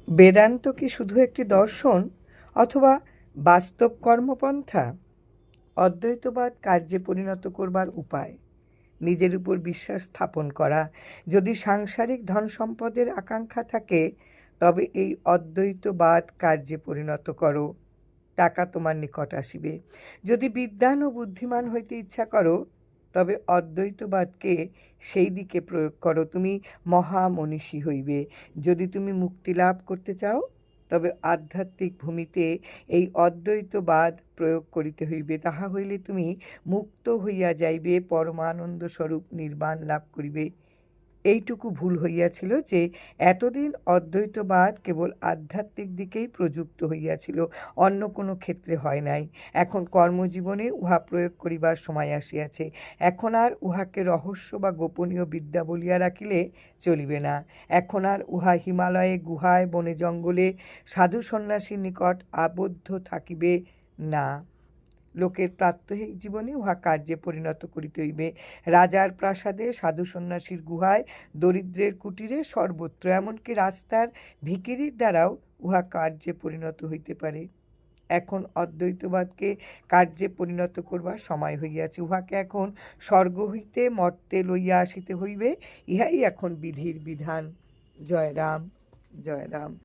বেদান্ত কি শুধু একটি দর্শন অথবা বাস্তব কর্মপন্থা? অদ্বৈতবাদ কার্যে পরিণত করবার উপায়, নিজের উপর বিশ্বাস স্থাপন করা। যদি সাংসারিক ধন সম্পদের আকাঙ্ক্ষা থাকে তবে এই অদ্বৈতবাদ কার্যে পরিণত করো, টাকা তোমার নিকট আসিবে। যদি বিদ্বান ও বুদ্ধিমান হইতে ইচ্ছা করো তবে অদ্বৈতবাদকে সেই দিকে প্রয়োগ করো, তুমি মহামনীষী হইবে। যদি তুমি মুক্তি লাভ করতে চাও তবে আধ্যাত্মিক ভূমিতে এই অদ্বৈতবাদ প্রয়োগ করিতে হইবে, তাহা হইলে তুমি মুক্ত হইয়া যাইবে, পরমানন্দ স্বরূপ নির্বাণ লাভ করিবে। এইটুকু ভুল হইয়াছিল যে এতদিন অদ্বৈতবাদ কেবল আধ্যাত্মিক দিকেই প্রযুক্ত হইয়াছিল, অন্য কোনো ক্ষেত্রে হয় নাই। এখন কর্মজীবনে উহা প্রয়োগ করিবার সময় আসিয়াছে। এখন আর উহাকে রহস্য বা গোপনীয় বিদ্যা বলিয়া রাখিলে চলিবে না। এখন আর উহা হিমালয়ে গুহায় বনে জঙ্গলে সাধু সন্ন্যাসীর নিকট আবদ্ধ থাকিবে না। লোকের প্রাত্যহিক জীবনে উহা কার্যে পরিণত করিতে হইবে। রাজার প্রাসাদে, সাধু সন্ন্যাসীর গুহায়, দরিদ্রের কুটিরে, সর্বত্র, এমনকি রাস্তার ভিখিরির দ্বারাও উহা কার্যে পরিণত হইতে পারে। এখন অদ্বৈতবাদকে কার্যে পরিণত করবার সময় হইয়াছে। উহাকে এখন স্বর্গ হইতে মর্তে লইয়া আসিতে হইবে। ইহাই এখন বিধির বিধান। জয় রাম, জয় রাম।